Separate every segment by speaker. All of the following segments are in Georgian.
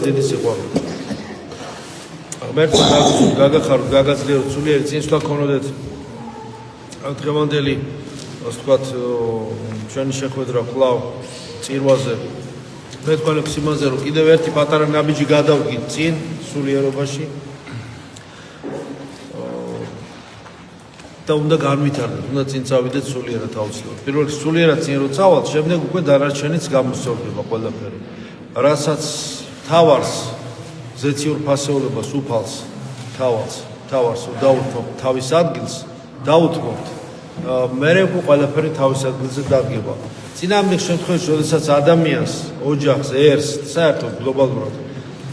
Speaker 1: დიდი სიყვარული. მერტს გაგახაროთ, გაგაძლიეროთ სულიერი წინსვლა გქონოდეთ დღევანდელი, ასე ვთქვათ, ჩვენი შეხვედრა კვლავ წირვაზე. მეთქვალებს იმაზე, რომ კიდევ ერთი პატარა ნაბიჯი გადავდგით წინ სულიერობაში. და უნდა განვითარდეთ, უნდა წინ წავიდეთ სულიერად აუცილებლად. პირველ რიგში სულიერად წინ რო წავალთ, შემდეგ უკვე დანარჩენიც გამოსწორდება ყველაფერი. რასაც თავარს ზეციურ ფასეულობას უფალს თავარს დაუთმობთ თავის ადგილს, დაუთმობთ. მერე უკვე ყველაფერი თავის ადგილზე დადგება. წინამძღოლ შემთხვევაში, როდესაც ადამიანს, ოჯახს, ერს, საერთოდ გლობალურად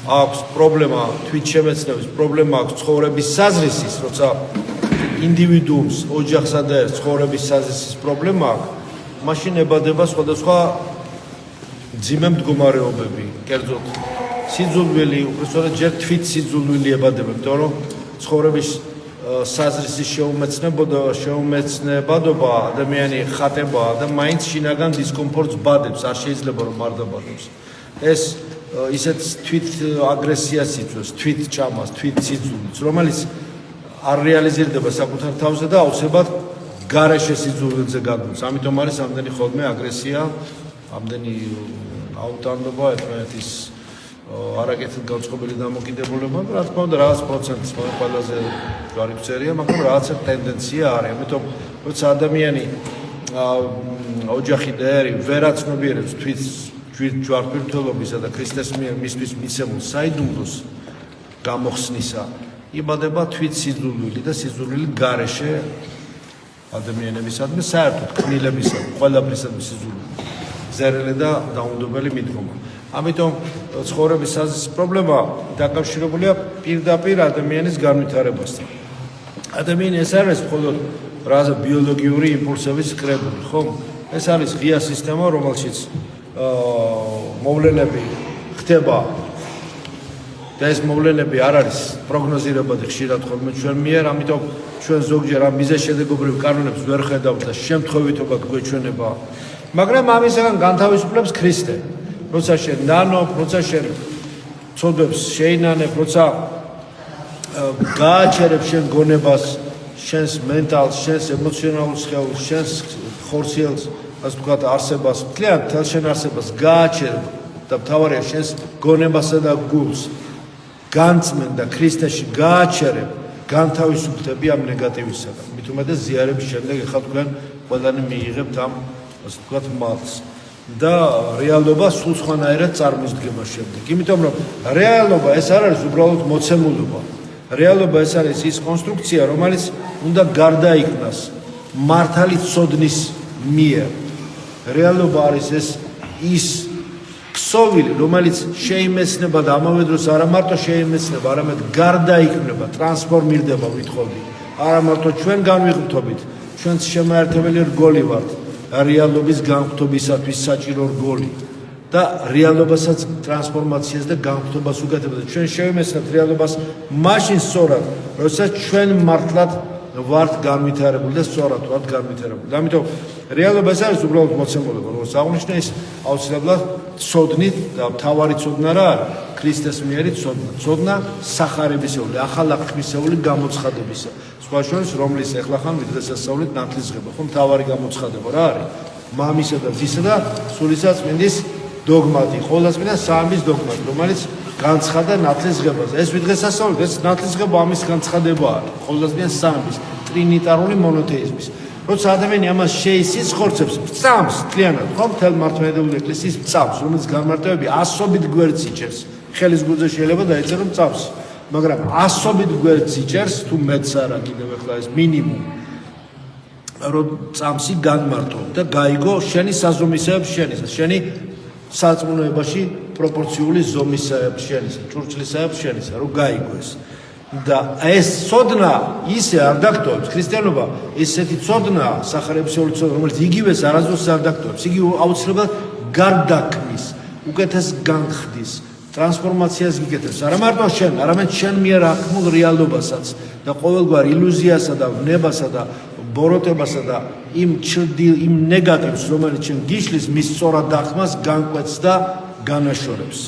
Speaker 1: აქვს პრობლემა თვითშემეცნების, პრობლემა აქვს ცხოვრების საზრისის, როცა ინდივიდუუმს, ოჯახსა და ერს ცხოვრების საზრისის პრობლემა აქვს, მაშინ ებადება სხვადასხვა ძიმე მდგომარეობები, კერძოდ სიძულვილი, უბრალოდ ჯერ თვით სიძულვილი ებადება, იმიტომ რომ ცხოვრების საზრისის შეუმეცნებადობა ადამიანი ხატება და მაინც შინაგან დისკომფორტს ბადებს, არ შეიძლება რომ არ დაბადებს. ეს ისეთ თვით აგრესიას იწვევს, თვით ჭამას, თვით სიძულვილს, რომელიც არ რეალიზირდება საკუთარ თავზე და აუცილებლად გარეშე სიძულვილზე გადმოდის. ამიტომ არის ამდენი ხოლმე აგრესია, ამდენი აუტანობა, ერთმანეთის არაკეთილ განწყობილი დამოკიდებულება, რა თქმა უნდა, რაღაც პროცენტს ყველაზე ჯვარი წერია, მაგრამ რაღაცა ტენდენცია არის. ამიტომ როცა ადამიანი ოჯახი და ერი ვერ აცნობიერებს თვით ჯვარკვირთველობისა და ქრისტეს მიერ მისთვის მიცემულ საიდუმლოს გამოხსნისა, იბადება თვით სიძულვილი და სიძულვილი გარეშე ადამიანებისადმი, საერთოდ ქმნილებისადმი, ყველაფრისადმი სიძულვილი, ზერელი და დაუნდობელი მიდგომა. ამიტომ ცხოვრების საზრისის პრობლემა დაკავშირებულია პირდაპირ ადამიანის განვითარებასთან. ადამიანი ეს არის მხოლოდ რაღაცა ბიოლოგიური იმპულსების კრებული, ხო? ეს არის ღია სისტემა, რომელშიც მოვლენები ხდება და ეს მოვლენები არ არის პროგნოზირებადი ხშირად ხოლმე ჩვენ მიერ, ამიტომ ჩვენ ზოგჯერ ამ მიზეზშედეგობრივ კანონებს ვერ ხედავთ და შემთხვევითობად გვეჩვენება. მაგრამ ამისგან განთავისუფლებს ქრისტე. როცა შენ ნანობ, როცა შენ ცოდვებს შეინანებ, როცა გააჩერებ შენ გონებას, შენს მენტალს, შენს ემოციონალურ სხეულს, შენს ხორციელს, ასე ვთქვათ, არსებას, მთლიანად თელ შენ არსებას გააჩერებ და მთავარია შენს გონებასა და გულს განწმენ და ქრისტეში გააჩერებ, განთავისუფლდები ამ ნეგატივისაგან. მით უმეტეს ზიარების შემდეგ ეხლა თქვენ ყველანი მიიღებთ ამ, ასე ვთქვათ, მალს. და რეალობა სულ სხვანაირად წარმოსდგება შემდეგ. იმიტომ რომ რეალობა ეს არ არის უბრალოდ მოცემულობა. რეალობა ეს არის ის კონსტრუქცია, რომელიც უნდა გარდაიქმნას მართალი ცოდნის მიერ. რეალობა არის ის ქსოვილი, რომელიც შეიმეცნება და ამავე დროს არა მარტო შეიმეცნება, არამედ გარდაიქმნება, ტრანსფორმირდება ვითხოვდი. არა მარტო ჩვენ განვიღთობით, ჩვენც შემაერთებელი რგოლი ვართ. რეალობის განხთობისათვის საჭირო რგოლი და რეალობასაც ტრანსფორმაციას და განხთობას უკეთებდა. ჩვენ შევიმეცნებთ რეალობას მაშინ სწორად, როდესაც ჩვენ მართლად ვართ განვითარებული და სწორად ვართ განვითარებული. ამიტომ რეალობა ეს არის უბრალოდ მოცემულობა, როგორც აღნიშნე, ის აუცილებლად ცოდნით და მთავარი ცოდნა რა არის? ქრისტეს მიერი ცოდნა. ცოდნა სახარებისეული, ახალაყრმისეული გამოცხადებისა. შორის რომლის ეხლახან ვიდრესასწავლით ნათლისღება, ხო მთავარი გამოცხადება რა არის? მამისა და ძისა და სულისაწმინდის დოგმატი, ყოვლადწმინდა სამების დოგმატი, რომელიც განცხადა ნათლისღებაზე. ეს ვიდრესასწავლით, ეს ნათლისღება ამის განცხადება არის, ყოვლადწმინდა სამების ტრინიტარული მონოთეიზმის. როცა ადამიანი ამას შეისის ხორცებს, წამს მთლიანად, ხო მთელ მართლმადიდებლური ეკლესიის წამს, რომელიც განმარტებები ასობით გვერდს იჭერს. ხელის გულზე შეიძლება დაეწერო წამს. მაგრამ ასობით გვერდს იჭერს თუ მეც არა კიდევ ახლა ეს მინიმუმ რომ წამსი განმარტო და გაიგო შენი საზომისეებს შენისა, შენი სარწმუნოებაში პროპორციული ზომისეებს შენისა, ჭურჭლისეებს შენისა, რომ გაიგო ეს. და ეს ცოდნა ისე არ დაგტოვებს ქრისტიანობა, ესეთი ცოდნა, სახარებისეული ცოდნა, რომელიც იგივეს არასდროს არ დაგტოვებს, იგი აუცილებლად გარდაქმნის, უკეთეს განხდის. ტრანსფორმაციას გიკეთებს, არა მარტო შენ, არამედ შენ მიერ აღქმულ რეალობასაც და ყოველგვარ ილუზიასა და ვნებასა და ბოროტებასა და იმ ნეგატივს, რომელიც შენ გიშლის, მის სწორად დახმას განკვეთს და განაშორებს.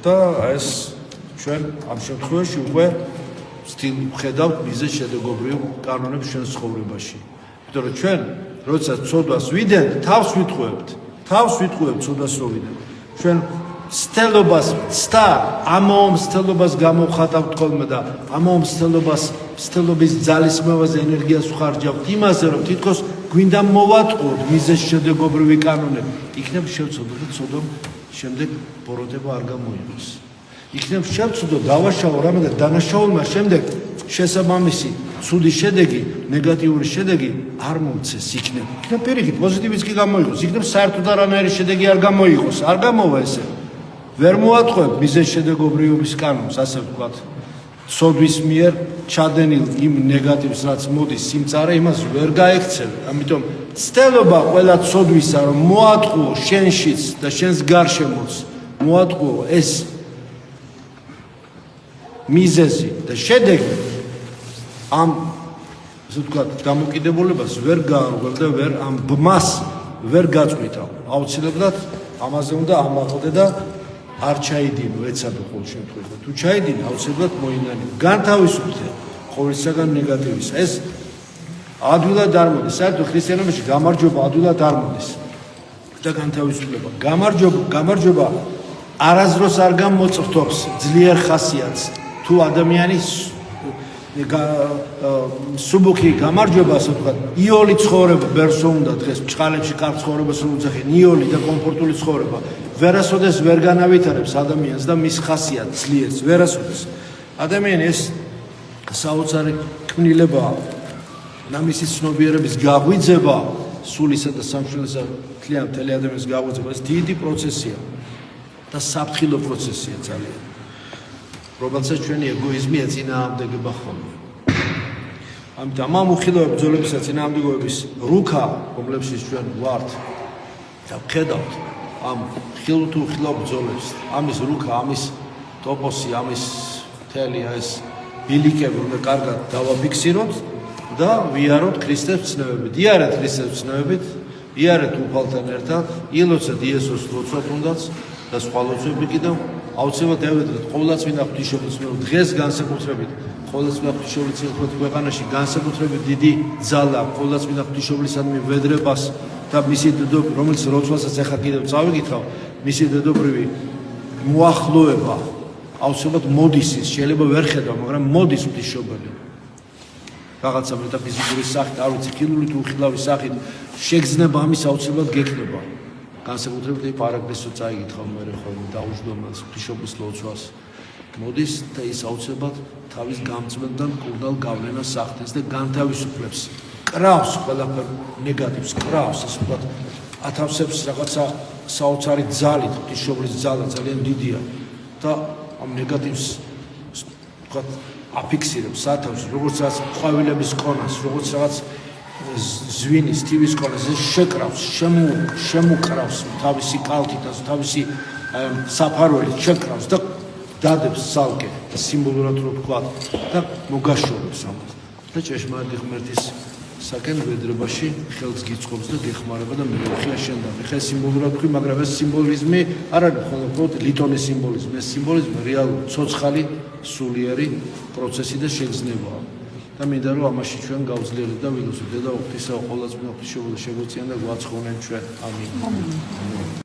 Speaker 1: და ეს ჩვენ ამ შემთხვევაში უკვე ვხედავთ მიზეს შედეგობრივ კანონებს ჩვენს ცხოვრებაში. იმიტომ რომ ჩვენ როდესაც ცოდვას ვიდენთ, თავს ვიტყუებთ ცოდვას რო ვიდენთ. ჩვენ მცდელობას ცდა ამავე მცდელობას გამოვხატავთ ხოლმე და ამავე მცდელობის ძალისხმევაზე ენერგიას ვხარჯავთ იმაზე რომ თითქოს გვინდა მოვატყუოთ მიზეს შედეგობრივი კანონები. იქნებ შევცოდოთ და ცოდვამ შემდეგ ბოროტება არ გამოიღოს. იქნებ შევცოდოთ დავაშალო რამე და დანაშაულმა შემდეგ შესაბამისი ცუდი შედეგი, ნეგატიური შედეგი არ მომცეს იქნებ. იქნებ პირიქით პოზიტივის კი გამოიღოს. იქნებ საერთოდ არანაირი შედეგი არ გამოიღოს. არ გამოვა ესე. ვერ მოატყუებ მიზეს შედეგობრიობის კანონს, ასე ვთქვათ. ცოდვის მიერ ჩადენილ იმ ნეგატივს, რაც მოდის სიმწარე, იმას ვერ გაექცევ. ამიტომ ცდელობა ყველა ცოდვისა, რომ მოატყუო შენშიც და შენს გარშემოც, მოატყუო ეს მიზეზი და შედეგი ამ ასე ვთქვათ დამოკიდებულებას ვერ გაარღვევ და ვერ ამ ბმას ვერ გაწყვიტავ. აუცილებლად ამაზე უნდა ამაყდე და არ ჩაიდინო ეცადო ყოველ შემთხვევაში. თუ ჩაიდინე, აუცილებლად მოინანიო. განთავისუფლდე ყოვლისაგან ნეგატივის. ეს ადვილად არ მოდის. საერთოდ ქრისტიანობაში გამარჯვება ადვილად არ მოდის. და განთავისუფლება. გამარჯვება არასდროს არ გამოწვრთობს ძლიერ ხასიათს. თუ ადამიანის სუბუქი გამარჯვება, ასე ვთქვათ, იოლი ცხოვრება ბერსო უნდა დღეს ჭყალებში კარგ ცხოვრებას უძახენ, იოლი და კომფორტული ცხოვრება. ვერასოდეს ვერ განავითარებს ადამიანს და მის ხასიათს ძლიერს, ვერასოდეს. ადამიანი ეს საოცარი ქმნილებაა და მისი ცნობიერების გაღვიძება, სულისა და სამშვილისა მთლიან მთელი ადამიანის გაღვიძება, ეს დიდი პროცესია და საფრთხილო პროცესია ძალიან. რომელსაც ჩვენი ეგოიზმი ეწინააღმდეგება ხოლმე. ამიტომ ამ უხილავ ბრძოლებისა წინააღმდეგობის რუქა, რომლებშიც ჩვენ ვართ და ვხედავთ ამ ხილ-თუ-ხილავ ბრძოლებს, ამის რუქა, ამის ტოპოსი, ამის მთელი ეს ბილიკები უნდა კარგად დავაფიქსიროთ და ვიაროთ ქრისტეს ცნებებით. იარეთ ქრისტეს ცნებებით, იარეთ უფალთან ერთად, ილოცეთ იესოს ლოცვად უნდაც და სხვა ლოცვები კიდევ აუცილებლად ევედრეთ ყოვლადწმინდა ღვთისმშობლის მიერ დღეს განსაკუთრებით ყოვლადწმინდა ღვთისმშობლის ქვეყანაში განსაკუთრებით დიდი ძალა ყოვლადწმინდა ღვთისმშობლისადმი ვედრებას და მისი დედოფლ რომელიც როცვასაც ახლა კიდევ წავიკითხავ მისი დედოფლივი მოახლოება აუცილებლად მოდის ის შეიძლება ვერ ხედავ მაგრამ მოდის ღვთისმშობელი რაღაცა მეტაფიზიკური სახით არ ვიცი ხილული თუ ხილავის სახით შეგრძნება ამის აუცილებლად გექნება განსაკუთრებით პარაგრესო წაიკითხავ მე ხოლმე დაუჯდომას ღვთისმშობლის ლოცვას მოდის და ის აუცილებლად თავის გამწვენთან კურდალ გავლენას ახდენს და განთავისუფლებს კრავს ყველაფერ ნეგატივს კრავს ასე ვთქვათ ათავსებს რაღაცა საოცარი ძალით ღვთისმშობლის ძალა ძალიან დიდია და ამ ნეგატივს ვთქვათ აფიქსირებს სათავს როგორც რაღაც ყვავილების კონას როგორც რაღაც ზვინის თივის კონას ეს შეკრავს შემუკრავს თავისი კალთით და თავისი საფარველით შეკრავს და დადებს სალკე სიმბოლურად რო ვთქვა და მოგაშორებს ამას და ჭეშმარიტი ღმერთის საკენ ვედრებაში ხელს გიწყობს და გეხმარება და მეუხია შენთან ხე სიმბოლურად ვთქვი მაგრამ ეს სიმბოლიზმი არ არის მხოლოდ ლიტონის სიმბოლიზმი ეს სიმბოლიზმი რეალური ცოცხალი სულიერი პროცესი და შეგრძნებაა და მინდა რომ ამაში ჩვენ გავძლიერდეთ და ვილოცოთ და ღვთისა ყოვლადწმინდა ღვთისმშობელი შეგვეწიონ და გვაცხოვნენ ჩვენ ამინ